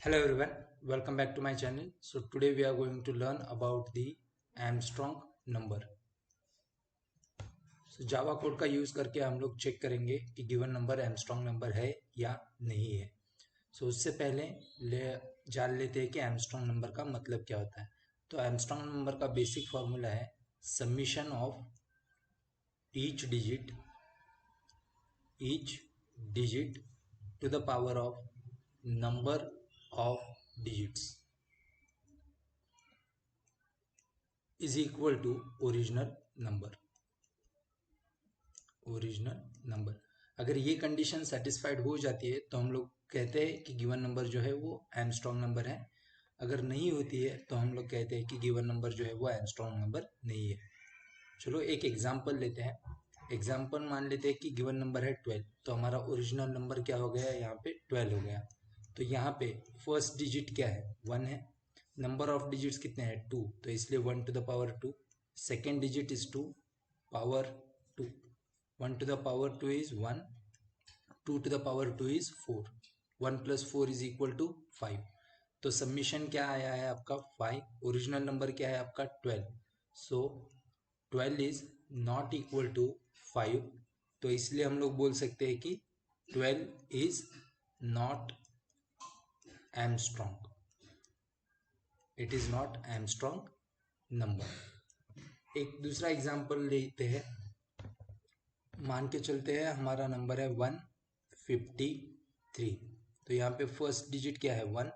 Hello everyone, welcome back to my channel. So today we are going to learn about the Armstrong number. So Java code का use करके हम लोग check करेंगे कि given number Armstrong number है या नहीं है. So उससे पहले जान लेते हैं कि Armstrong नंबर का मतलब क्या होता है. तो Armstrong नंबर का बेसिक फॉर्मूला है summation of each digit to the power of number of digits is equal to original number. अगर ये कंडीशन सेटिस्फाइड हो जाती है तो हम लोग कहते हैं कि गिवन नंबर जो है वो आर्मस्ट्रॉन्ग नंबर है. अगर नहीं होती है तो हम लोग कहते हैं कि गिवन नंबर जो है वो आर्मस्ट्रॉन्ग नंबर नहीं है. चलो एक एग्जांपल लेते हैं. एग्जांपल मान लेते हैं कि गिवन नंबर है 12. तो हमारा ओरिजिनल नंबर क्या हो गया, यहाँ पे 12 हो गया. तो यहाँ पे फर्स्ट डिजिट क्या है, 1 है. नंबर ऑफ डिजिट्स कितने हैं, 2. तो इसलिए 1 to the power 2. Second digit is 2 power 2. 1 to the power 2 is 1. 2 to the power 2 is 4. 1 plus 4 is equal to 5. तो सबमिशन क्या आया है आपका 5. ओरिजिनल नंबर क्या है आपका 12. सो 12 इज नॉट इक्वल टू 5. तो इसलिए हम लोग बोल सकते हैं कि 12 is not Armstrong. It is not Armstrong number. एक दूसरा एग्जांपल लेते हैं. मान के चलते हैं हमारा नंबर है 153. तो यहाँ पे फर्स्ट डिजिट क्या है 1.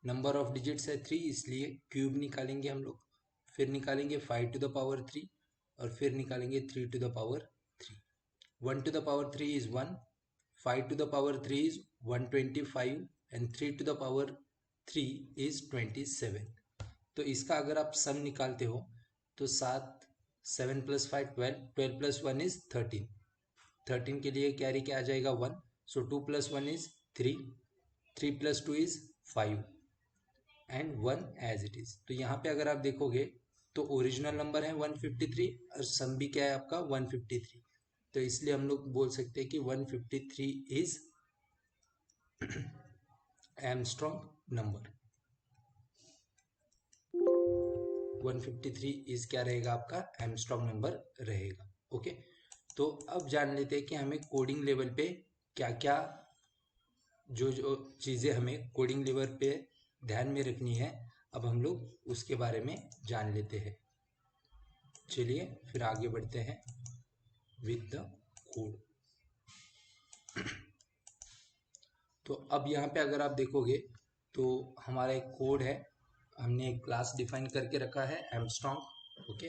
नंबर ऑफ डिजिट्स है 3, इसलिए क्यूब निकालेंगे हम लोग. फिर निकालेंगे 5 टू द पावर 3 और फिर निकालेंगे 3 to the power 3. 1 to the power 3 is 1. 5 to the power 3 is 125 and 3 to the power 3 is 27. तो इसका अगर आप सम निकालते हो तो 7 प्लस 5 12. 12 plus 1 is 13. 13 के लिए कैरी क्या आ जाएगा 1. So 2 plus 1 is 3. 3 plus 2 is 5 and 1 as it is. तो यहाँ पे अगर आप देखोगे तो ओरिजिनल नंबर है 153 और सम भी क्या है आपका 153. तो इसलिए हम लोग बोल सकते हैं कि 153 इज आर्मस्ट्रॉन्ग नंबर. 153 इज क्या रहेगा आपका आर्मस्ट्रॉन्ग नंबर रहेगा. ओके. तो अब जान लेते हैं कि हमें कोडिंग लेवल पे क्या क्या जो चीज़ें हमें कोडिंग लेवल पे ध्यान में रखनी है. अब हम लोग उसके बारे में जान लेते हैं. चलिए फिर आगे बढ़ते हैं विद द कोड. तो अब यहाँ पे अगर आप देखोगे तो हमारा एक कोड है. हमने एक क्लास डिफाइन करके रखा है आर्मस्ट्रॉन्ग. ओके.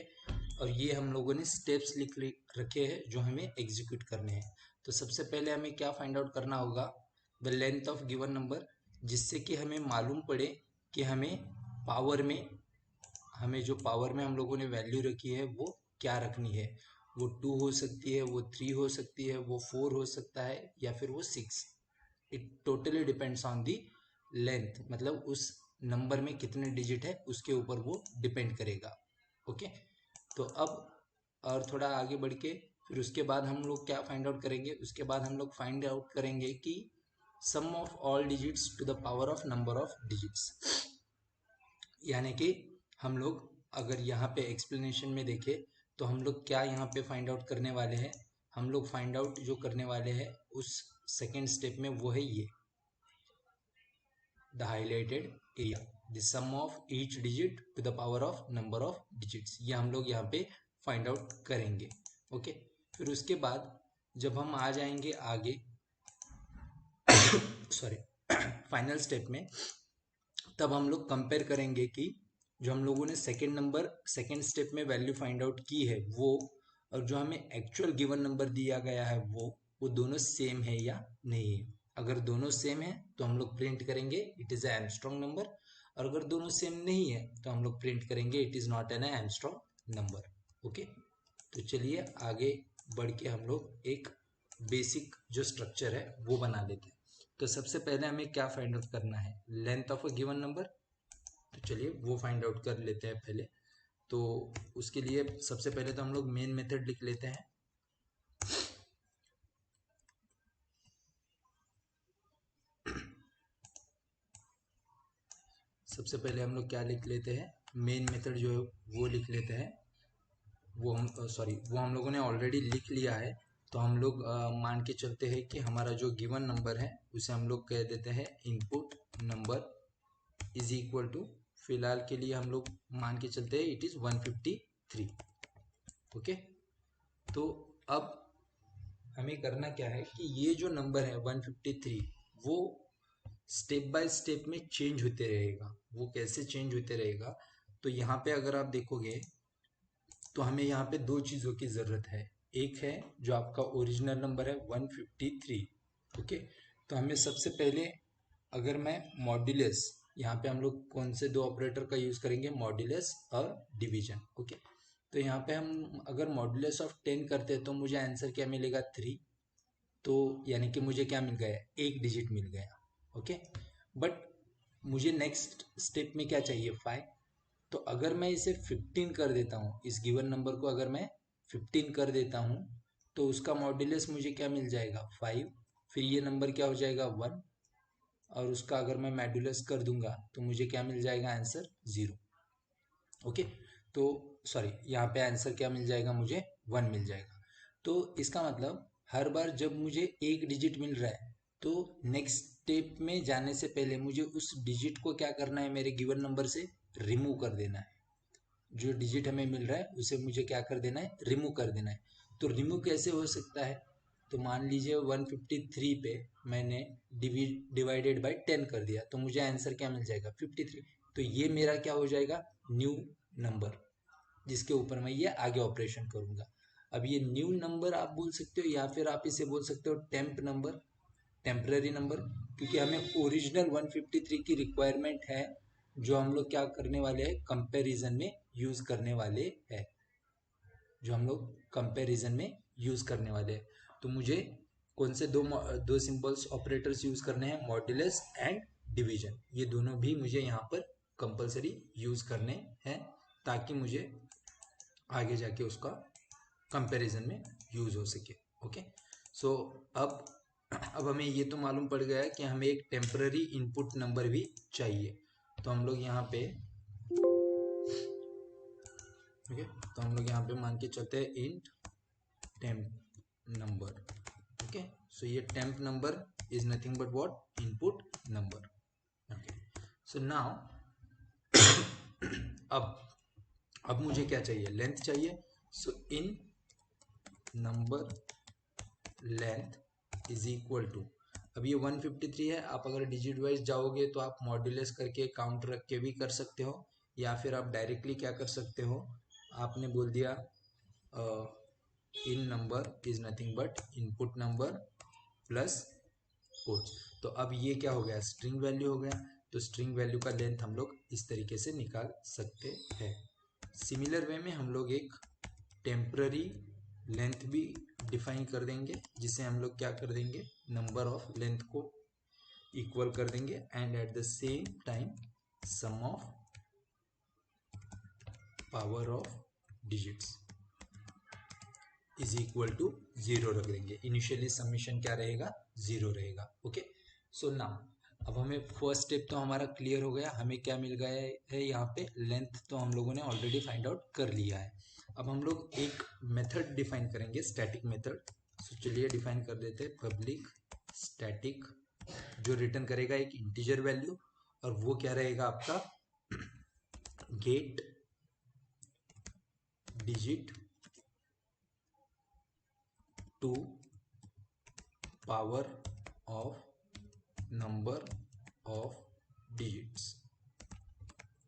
और ये हम लोगों ने स्टेप्स लिख रखे हैं जो हमें एग्जीक्यूट करने हैं. तो सबसे पहले हमें क्या फाइंड आउट करना होगा, the length of given number, जिससे कि हमें मालूम पड़े कि हमें पावर में जो पावर में हम लोगों ने वैल्यू रखी है वो क्या रखनी है. वो 2 हो सकती है, वो 3 हो सकती है, वो 4 हो सकता है या फिर वो 6. It totally depends on the length. मतलब उस नंबर में कितने डिजिट है उसके ऊपर वो डिपेंड करेगा. ओके. तो अब और थोड़ा आगे बढ़ के फिर उसके बाद हम लोग क्या फाइंड आउट करेंगे, उसके बाद हम लोग फाइंड आउट करेंगे कि sum of all digits to the power of number of digits. यानी कि हम लोग अगर यहाँ पे एक्सप्लेनेशन में देखें तो हम लोग क्या यहाँ पे फाइंड आउट करने वाले हैं. हम लोग फाइंड आउट जो करने वाले हैं उस सेकेंड स्टेप में वो है ये the highlighted area, the sum of each digit to the power of number of digits. ये हम लोग यहाँ पे फाइंड आउट करेंगे. ओके. फिर उसके बाद जब हम आ जाएंगे आगे सॉरी फाइनल स्टेप में, तब हम लोग कंपेयर करेंगे कि जो हम लोगों ने सेकेंड स्टेप में वैल्यू फाइंड आउट की है वो और जो हमें एक्चुअल गिवन नंबर दिया गया है वो दोनों सेम है या नहीं है. अगर दोनों सेम है तो हम लोग प्रिंट करेंगे इट इज आर्मस्ट्रॉन्ग नंबर. और अगर दोनों सेम नहीं है तो हम लोग प्रिंट करेंगे it is not an Armstrong number. Okay. तो चलिए आगे बढ़ के हम लोग एक बेसिक जो स्ट्रक्चर है वो बना लेते हैं. तो सबसे पहले हमें क्या फाइंड आउट करना है, length of a given number. तो चलिए वो फाइंड आउट कर लेते हैं पहले. तो उसके लिए सबसे पहले तो हम लोग मेन मेथड लिख लेते हैं. सबसे पहले हम लोग क्या लिख लेते हैं, मेन मेथड जो है वो लिख लेते हैं। वो हम लोगों ने ऑलरेडी लिख लिया है। तो हम लोग मान के चलते हैं कि हमारा जो गिवन नंबर है उसे हम लोग कह देते हैं input number is equal to, फिलहाल के लिए हम लोग मान के चलते हैं इट इज 153। ओके, तो अब हमें करना क्या है कि ये जो नंबर है 153 वो स्टेप बाय स्टेप में चेंज होते रहेगा। वो कैसे चेंज होते रहेगा, तो यहाँ पे अगर आप देखोगे तो हमें यहाँ पे दो चीज़ों की ज़रूरत है। एक है जो आपका ओरिजिनल नंबर है 153। ओके, तो हमें सबसे पहले अगर मैं मॉड्यूलस, यहाँ पे हम लोग कौन से दो ऑपरेटर का यूज़ करेंगे, मॉड्यूलस और डिवीजन। ओके, तो यहाँ पे हम अगर मॉड्यूलस ऑफ 10 करते हैं तो मुझे आंसर क्या मिलेगा, 3। तो यानी कि मुझे क्या मिल गया, एक डिजिट मिल गया। ओके, बट मुझे नेक्स्ट स्टेप में क्या चाहिए, 5। तो अगर मैं इसे 15 कर देता हूँ, इस गिवन नंबर को अगर मैं 15 कर देता हूँ तो उसका मॉड्यूलस मुझे क्या मिल जाएगा, 5। फिर ये नंबर क्या हो जाएगा, 1। और उसका अगर मैं मॉड्यूलस कर दूंगा तो मुझे क्या मिल जाएगा, आंसर 0। ओके, तो सॉरी, यहाँ पे आंसर क्या मिल जाएगा, मुझे 1 मिल जाएगा। तो इसका मतलब हर बार जब मुझे एक डिजिट मिल रहा है तो नेक्स्ट स्टेप में जाने से पहले मुझे उस डिजिट को क्या करना है, मेरे गिवन नंबर से रिमूव कर देना है। जो डिजिट हमें मिल रहा है उसे मुझे क्या कर देना है, रिमूव कर देना है। तो रिमूव कैसे हो सकता है, तो मान लीजिए 153 पे मैंने डिवाइडेड बाय 10 कर दिया तो मुझे आंसर क्या मिल जाएगा, 53। तो ये मेरा क्या हो जाएगा, न्यू नंबर, जिसके ऊपर मैं ये आगे ऑपरेशन करूंगा। अब ये न्यू नंबर आप बोल सकते हो या फिर आप इसे बोल सकते हो टेम्प नंबर, टेम्पररी नंबर, क्योंकि हमें ओरिजिनल 153 की रिक्वायरमेंट है जो हम लोग क्या करने वाले हैं, कंपैरिजन में यूज करने वाले हैं, जो हम लोग कंपैरिजन में यूज करने वाले हैं। तो मुझे कौन से दो सिंबल्स ऑपरेटर्स यूज करने हैं, मॉड्यूलस एंड डिवीजन। ये दोनों भी मुझे यहाँ पर कंपलसरी यूज करने हैं ताकि मुझे आगे जाके उसका कंपैरिजन में यूज हो सके। ओके, सो अब हमें ये तो मालूम पड़ गया कि हमें एक टेम्पररी इनपुट नंबर भी चाहिए। तो हम लोग यहाँ पे ओके, तो हम लोग यहाँ पे मान के चलते हैं int temp number. Okay, so ये temp number is nothing but what, input number. Okay, so now अब मुझे क्या चाहिए, लेंथ चाहिए। So in number length is equal to, अब ये 153 है, आप अगर डिजिट वाइज जाओगे तो आप मॉड्यूलस करके काउंट रख के भी कर सकते हो, या फिर आप डायरेक्टली क्या कर सकते हो, आपने बोल दिया in number is nothing but input number plus quotes. तो अब ये क्या हो गया, स्ट्रिंग वैल्यू हो गया। तो स्ट्रिंग वैल्यू का लेंथ हम लोग इस तरीके से निकाल सकते हैं। सिमिलर वे में हम लोग एक टेम्पररी लेंथ भी डिफाइन कर देंगे, जिसे हम लोग क्या कर देंगे, नंबर ऑफ लेंथ को इक्वल कर देंगे and at the same time sum of power of digits is equal to 0 रख देंगे। इनिशियली समीशन क्या रहेगा, 0 रहेगा। ओके, सो नाउ अब हमें फर्स्ट स्टेप तो हमारा क्लियर हो गया, हमें क्या मिल गया है यहाँ पे, लेंथ तो हम लोगों ने ऑलरेडी फाइंड आउट कर लिया है। अब हम लोग एक मेथड डिफाइन करेंगे, स्टैटिक मेथड। सो चलिए डिफाइन कर देते हैं, पब्लिक स्टैटिक, जो रिटर्न करेगा एक इंटीजर वैल्यू, और वो क्या रहेगा आपका, get digit to power of number of digits.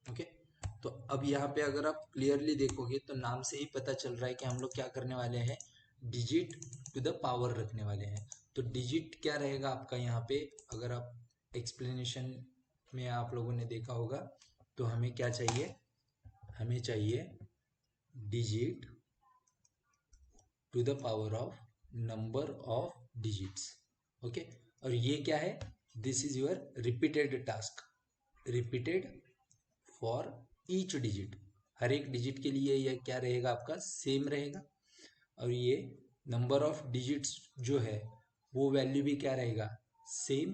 Okay, तो अब यहाँ पे अगर आप क्लियरली देखोगे तो नाम से ही पता चल रहा है कि हम लोग क्या करने वाले हैं, डिजिट टू द पावर रखने वाले हैं। तो डिजिट क्या रहेगा आपका यहाँ पे, अगर आप एक्सप्लेनेशन में आप लोगों ने देखा होगा तो हमें क्या चाहिए, हमें चाहिए digit to the power of number of digits. Okay, और ये क्या है, this is your repeated task, repeated for each digit, हर एक डिजिट के लिए यह क्या रहेगा आपका, सेम रहेगा। और ये नंबर ऑफ डिजिट्स जो है वो वैल्यू भी क्या रहेगा, सेम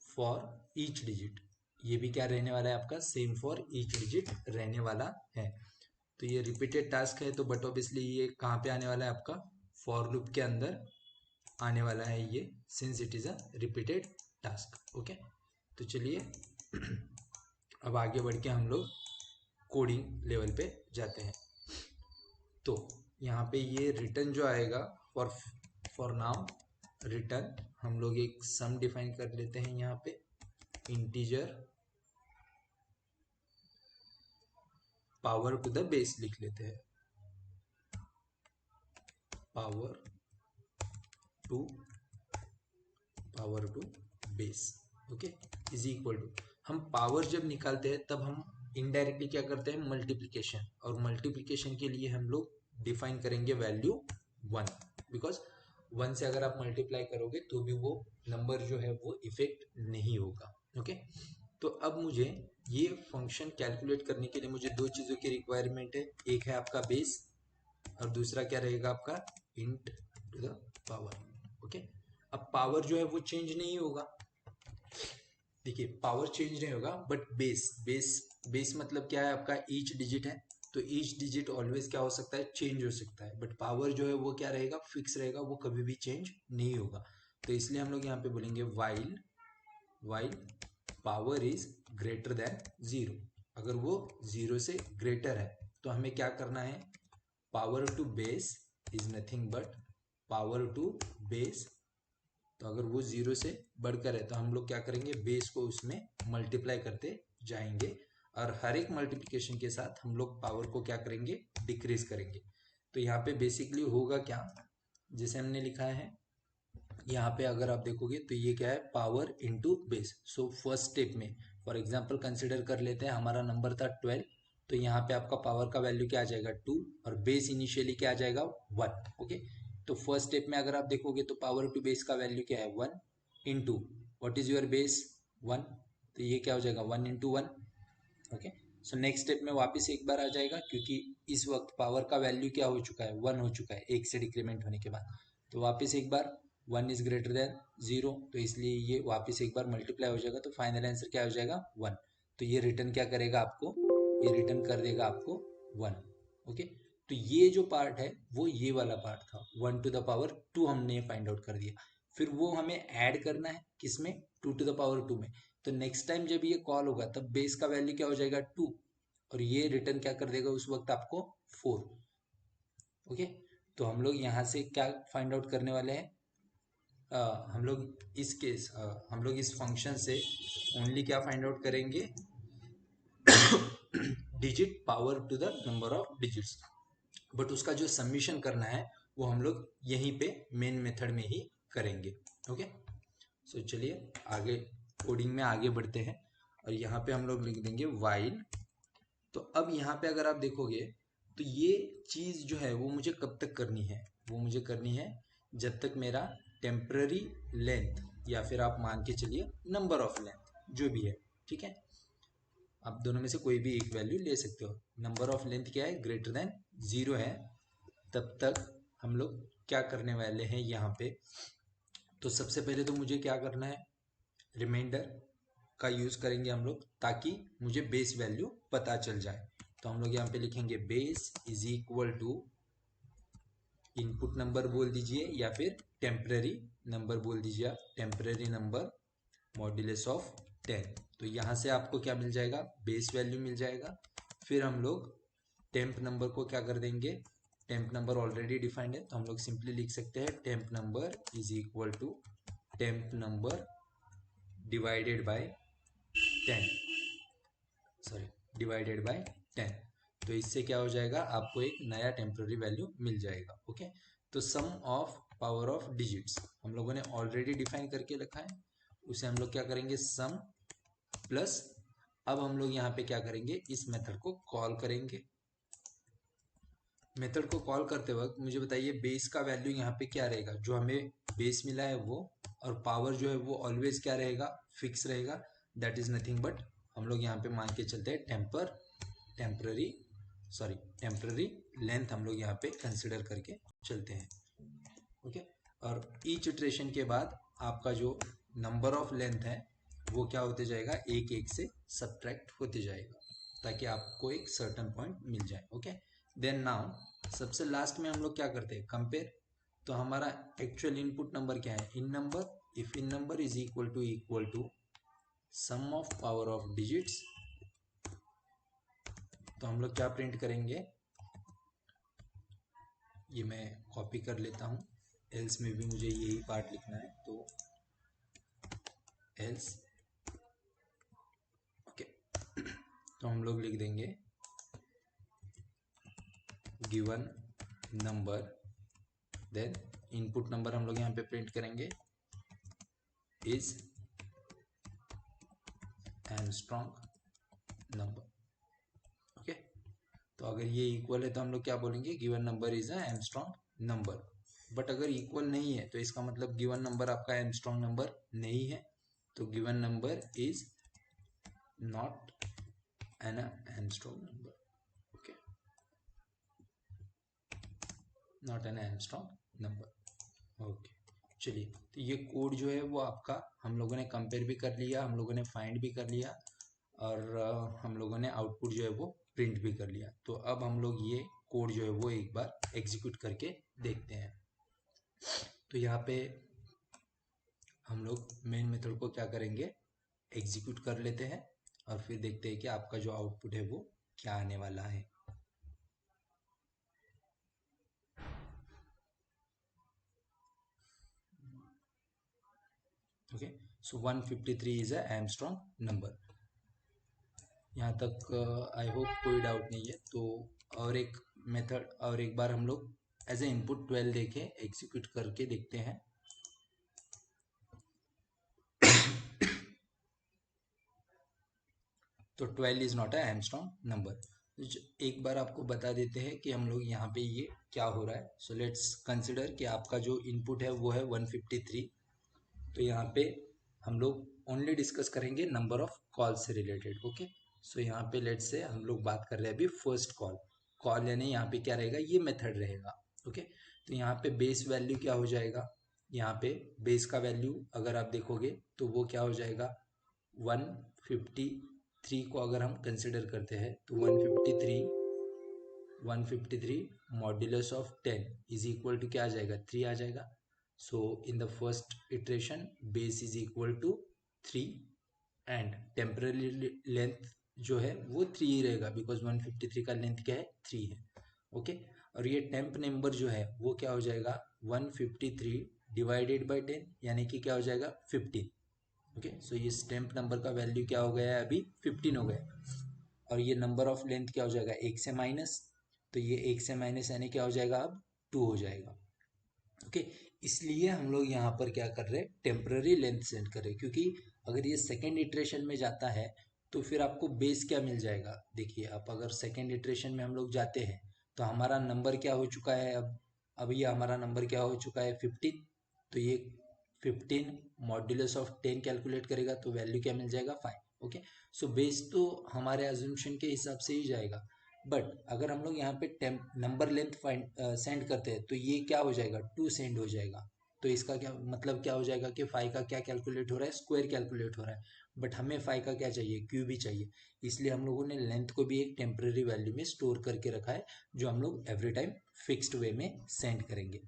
फॉर ईच डिजिट। ये भी क्या रहने वाला है आपका, सेम फॉर ईच डिजिट रहने वाला है। तो ये रिपीटेड टास्क है, तो बट ऑब्वियसली ये कहाँ पे आने वाला है आपका, फॉर लूप के अंदर आने वाला है ये, since it is a repeated task. Okay, तो चलिए अब आगे बढ़ के हम लोग कोडिंग लेवल पे जाते हैं। तो यहाँ पे ये रिटर्न जो आएगा, फॉर नाउ रिटर्न हम लोग एक सम डिफाइन कर लेते हैं यहाँ पे, integer power to the base लिख लेते हैं, power to base. Okay, is equal to, हम पावर जब निकालते हैं तब हम इनडायरेक्टली क्या करते हैं, मल्टीप्लिकेशन, और मल्टीप्लिकेशन के लिए हम लोग डिफाइन करेंगे वैल्यू 1, बिकॉज 1 से अगर आप मल्टीप्लाई करोगे तो भी वो नंबर जो है वो इफेक्ट नहीं होगा। ओके, तो अब मुझे ये फंक्शन कैलकुलेट करने के लिए मुझे दो चीज़ों की रिक्वायरमेंट है, एक है आपका बेस और दूसरा क्या रहेगा आपका, int to the power. Okay, अब पावर जो है वो चेंज नहीं होगा, देखिए पावर चेंज नहीं होगा, बट बेस मतलब क्या है आपका, ईच डिजिट है, तो ईच डिजिट ऑलवेज क्या हो सकता है, चेंज हो सकता है, बट पावर जो है वो क्या रहेगा, फिक्स रहेगा, वो कभी भी चेंज नहीं होगा। तो इसलिए हम लोग यहाँ पे बोलेंगे while power is greater than 0, अगर वो 0 से ग्रेटर है तो हमें क्या करना है, power to base is nothing but power to base, तो अगर वो 0 से बढ़कर है तो हम लोग क्या करेंगे, बेस को उसमें मल्टीप्लाई करते जाएंगे, और हर एक मल्टीप्लिकेशन के साथ हम लोग पावर को क्या करेंगे, डिक्रीज करेंगे। तो यहाँ पे बेसिकली होगा क्या, जैसे हमने लिखा है यहाँ पे, अगर आप देखोगे तो ये क्या है, power into base. So first step में फॉर एग्जाम्पल कंसिडर कर लेते हैं, हमारा नंबर था 12, तो यहाँ पे आपका पावर का वैल्यू क्या आ जाएगा 2, और बेस इनिशियली क्या आ जाएगा 1। ओके, तो फर्स्ट स्टेप में अगर आप देखोगे तो पावर टू बेस का वैल्यू क्या है 1 into what is your base 1, तो ये क्या हो जाएगा 1 into 1। Okay, so next step में वापस एक बार आ जाएगा, क्योंकि इस वक्त पावर का वैल्यू क्या हो चुका है, 1 हो चुका है, एक से डिक्रीमेंट होने के बाद, तो वापस एक बार 1 इज ग्रेटर देन 0, तो इसलिए ये वापस एक बार मल्टीप्लाई हो जाएगा, तो फाइनल आंसर क्या हो जाएगा 1। तो ये रिटर्न क्या करेगा आपको, ये रिटर्न कर देगा आपको 1। ओके, तो ये जो पार्ट है वो ये वाला पार्ट था, 1 टू द पावर 2 हमने फाइंड आउट कर दिया, फिर वो हमें ऐड करना है किसमें, 2 टू द पावर 2 में। तो नेक्स्ट टाइम जब ये कॉल होगा तब बेस का वैल्यू क्या हो जाएगा 2, और ये रिटर्न क्या कर देगा उस वक्त आपको 4। ओके, तो हम लोग यहाँ से क्या फाइंड आउट करने वाले हैं, हम लोग इस फंक्शन से ओनली क्या फाइंड आउट करेंगे, digit power to the number of digits, but उसका जो सबमिशन करना है वो हम लोग यहीं पे मेन मेथड में ही करेंगे। ओके, सो चलिए आगे कोडिंग में आगे बढ़ते हैं, और यहाँ पे हम लोग लिख देंगे वाइल। तो अब यहाँ पे अगर आप देखोगे तो ये चीज जो है वो मुझे कब तक करनी है, वो मुझे करनी है जब तक मेरा टेम्पररी लेंथ, या फिर आप मान के चलिए नंबर ऑफ लेंथ जो भी है, ठीक है, आप दोनों में से कोई भी एक वैल्यू ले सकते हो, नंबर ऑफ लेंथ क्या है, ग्रेटर देन 0 है, तब तक हम लोग क्या करने वाले हैं यहाँ पे। तो सबसे पहले तो मुझे क्या करना है, रिमाइंडर का यूज करेंगे हम लोग, ताकि मुझे बेस वैल्यू पता चल जाए। तो हम लोग यहाँ पे लिखेंगे base is equal to, input number बोल दीजिए या फिर टेम्पररी नंबर बोल दीजिए, आप टेम्पररी नंबर मॉड्यूलस ऑफ 10। तो यहाँ से आपको क्या मिल जाएगा, बेस वैल्यू मिल जाएगा। फिर हम लोग टेम्प नंबर को क्या कर देंगे, टेम्प नंबर ऑलरेडी डिफाइंड है, तो हम लोग सिंपली लिख सकते हैं temp number is equal to temp number divided by 10, sorry divided by 10। तो इससे क्या हो जाएगा, आपको एक नया टेम्पररी वैल्यू मिल जाएगा। ओके, तो सम ऑफ पावर ऑफ डिजिट्स हम लोगों ने ऑलरेडी डिफाइन करके रखा है, उसे हम लोग क्या करेंगे सम प्लस, अब हम लोग यहाँ पे क्या करेंगे, इस मेथड को कॉल करेंगे। मेथड को कॉल करते वक्त मुझे बताइए बेस का वैल्यू यहाँ पे क्या रहेगा, जो हमें बेस मिला है वो, और पावर जो है वो ऑलवेज क्या रहेगा, फिक्स रहेगा, दैट इज नथिंग बट हम लोग यहाँ पे मान के चलते हैं टेम्पररी लेंथ हम लोग यहाँ पे कंसिडर करके चलते हैं। ओके, और ईच इटरेशन के बाद आपका जो नंबर ऑफ लेंथ है वो क्या होते जाएगा, एक एक से सब्ट्रैक्ट होते जाएगा ताकि आपको एक सर्टन पॉइंट मिल जाए। ओके, देन नाउ सबसे लास्ट में हम लोग क्या करते हैं, कंपेयर। तो हमारा एक्चुअल इनपुट नंबर क्या है, in number. If in number is equal to sum of power of digits, तो हम लोग क्या प्रिंट करेंगे, ये मैं कॉपी कर लेता हूँ, एल्स में भी मुझे यही पार्ट लिखना है, तो एल्स ओके। तो हम लोग लिख देंगे given number, then input number हम लोग यहाँ पे प्रिंट करेंगे इज आर्मस्ट्रॉन्ग नंबर। ओके, तो अगर ये इक्वल है तो हम लोग क्या बोलेंगे, given number is Armstrong number. But अगर इक्वल नहीं है तो इसका मतलब गिवन नंबर आपका आर्मस्ट्रॉन्ग नंबर नहीं है, तो given number is not an Armstrong number. Okay, not an Armstrong number. Okay, चलिए, तो ये कोड जो है वो आपका हम लोगों ने कंपेयर भी कर लिया, हम लोगों ने फाइंड भी कर लिया, और हम लोगों ने आउटपुट जो है वो प्रिंट भी कर लिया। तो अब हम लोग ये कोड जो है वो एक बार एग्जीक्यूट करके देखते हैं। तो यहाँ पे हम लोग मेन मेथड को क्या करेंगे, एग्जीक्यूट कर लेते हैं, और फिर देखते हैं कि आपका जो आउटपुट है वो क्या आने वाला है। Okay, so 153 is Armstrong number. यहाँ तक आई होप कोई डाउट नहीं है। तो और एक मेथड, और एक बार हम लोग एज ए इनपुट 12 देके एग्जीक्यूट करके देखते हैं। तो 12 is not a Armstrong number. एक बार आपको बता देते हैं कि हम लोग यहाँ पे ये क्या हो रहा है। सो लेट्स कंसिडर कि आपका जो इनपुट है वो है 153। तो यहाँ पे हम लोग ओनली डिस्कस करेंगे नंबर ऑफ कॉल से रिलेटेड। ओके, सो यहाँ पे लेट्स से हम लोग बात कर रहे हैं अभी फर्स्ट कॉल यानी यहाँ पे क्या रहेगा, ये मेथड रहेगा। ओके, तो यहाँ पे बेस वैल्यू क्या हो जाएगा, यहाँ पे बेस का वैल्यू अगर आप देखोगे तो वो क्या हो जाएगा, 153 को अगर हम कंसिडर करते हैं तो 153 modulus of 10 is equal to क्या आ जाएगा, 3 आ जाएगा। So in the first iteration base is equal to 3 and temporary length जो है वो 3 ही रहेगा, बिकॉज 153 का लेंथ क्या है, 3 है। ओके, और ये टेम्प नंबर जो है वो क्या हो जाएगा, 153 डिवाइडेड बाई 10 यानी कि क्या हो जाएगा, 15। ओके, सो ये स्टैम्प नंबर का वैल्यू क्या हो गया है, अभी 15 हो गया। और ये नंबर ऑफ लेंथ क्या हो जाएगा, 1 से माइनस, तो ये 1 से माइनस यानी क्या हो जाएगा, अब 2 हो जाएगा। ओके, इसलिए हम लोग यहाँ पर क्या कर रहे हैं, टेम्पररी लेंथ सेंड कर रहे हैं, क्योंकि अगर ये सेकेंड इटरेशन में जाता है तो फिर आपको बेस क्या मिल जाएगा। देखिए, आप अगर सेकेंड इटरेशन में हम लोग जाते हैं तो हमारा नंबर क्या हो चुका है, अब ये हमारा नंबर क्या हो चुका है, 15। तो ये 15 मॉड्यूलस ऑफ 10 कैलकुलेट करेगा तो वैल्यू क्या मिल जाएगा, 5। ओके, सो बेस तो हमारे अजम्पशन के हिसाब से ही जाएगा, बट अगर हम लोग यहाँ पे नंबर लेंथ सेंड करते हैं तो ये क्या हो जाएगा, 2 सेंड हो जाएगा। तो इसका क्या मतलब क्या हो जाएगा कि 5 का क्या कैलकुलेट हो रहा है, स्क्वायर कैलकुलेट हो रहा है, बट हमें 5 का क्या चाहिए, क्यूब ही चाहिए। इसलिए हम लोगों ने लेंथ को भी एक टेम्पररी वैल्यू में स्टोर करके रखा है, जो हम लोग एवरी टाइम फिक्स्ड वे में सेंड करेंगे।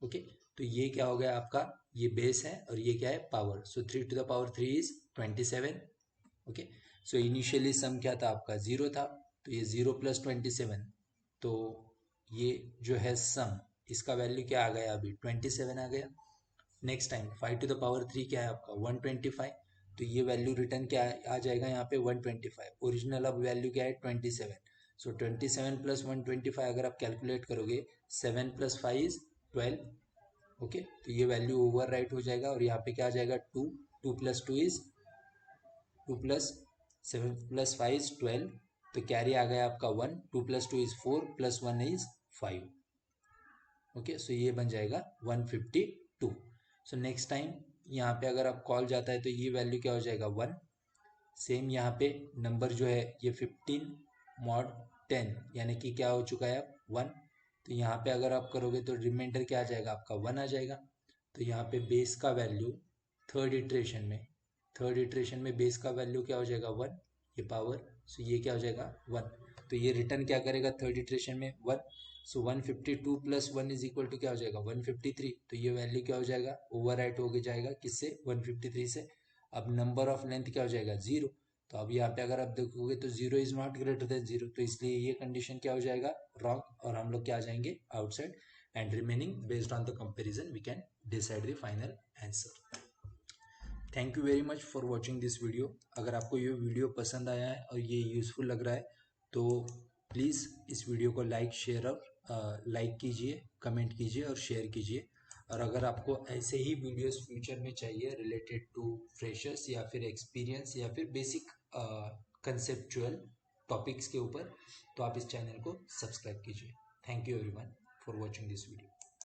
ओके, तो ये क्या हो गया आपका, ये बेस है और ये क्या है, power. So 3 to the power 3 is 27। Okay, so initially sum क्या था आपका, 0 था, तो ये 0 प्लस 27, तो ये जो है सम, इसका वैल्यू क्या आ गया, अभी 27 आ गया। Next time 5 to the power 3 क्या है आपका, 125, तो ये वैल्यू रिटर्न क्या आ जाएगा यहाँ पे, 125। ओरिजिनल अब वैल्यू क्या है, 27। सो 27 प्लस 125 अगर आप कैलकुलेट करोगे, 7 प्लस 5 इज 12। ओके, तो ये वैल्यू ओवर राइट हो जाएगा और यहाँ पे क्या आ जाएगा, 2 plus 2 is 2 plus 7 plus 5 is 12, तो कैरी आ गया आपका 1। 2 plus 2 is 4 plus 1 is 5। Okay, so ये बन जाएगा 152। सो नेक्स्ट टाइम यहाँ पे अगर आप कॉल जाता है तो ये वैल्यू क्या हो जाएगा, 1। सेम यहाँ पे नंबर जो है ये 15 मॉड 10 यानी कि क्या हो चुका है, 1। तो यहाँ पे अगर आप करोगे तो रिमाइंडर क्या आ जाएगा आपका, 1 आ जाएगा। तो यहाँ पे बेस का वैल्यू थर्ड थर्ड इटरेशन में बेस का वैल्यू क्या हो जाएगा 1, ये पावर, सो ये क्या हो जाएगा 1। तो ये रिटर्न क्या करेगा थर्ड इटरेशन में 1, सो 152 प्लस 1 इज इक्वल टू क्या हो जाएगा 153। तो ये वैल्यू क्या हो जाएगा ओवरराइट हो जाएगा किससे 153 से। अब नंबर ऑफ लेंथ क्या हो जाएगा 0। तो अब यहाँ पे अगर आप देखोगे तो 0 इज नॉट ग्रेटर देन 0, तो इसलिए ये कंडीशन क्या हो जाएगा रॉन्ग, और हम लोग क्या आ जाएंगे outside, and remaining based on the comparison we can decide the final answer. Thank you very much for watching this video. अगर आपको ये वीडियो पसंद आया है और ये यूज़फुल लग रहा है तो प्लीज़ इस वीडियो को लाइक कीजिए, कमेंट कीजिए और शेयर कीजिए। और अगर आपको ऐसे ही वीडियोस फ्यूचर में चाहिए रिलेटेड टू फ्रेशर्स या फिर एक्सपीरियंस या फिर बेसिक कंसेप्चुअल टॉपिक्स के ऊपर, तो आप इस चैनल को सब्सक्राइब कीजिए। Thank you everyone for watching this video.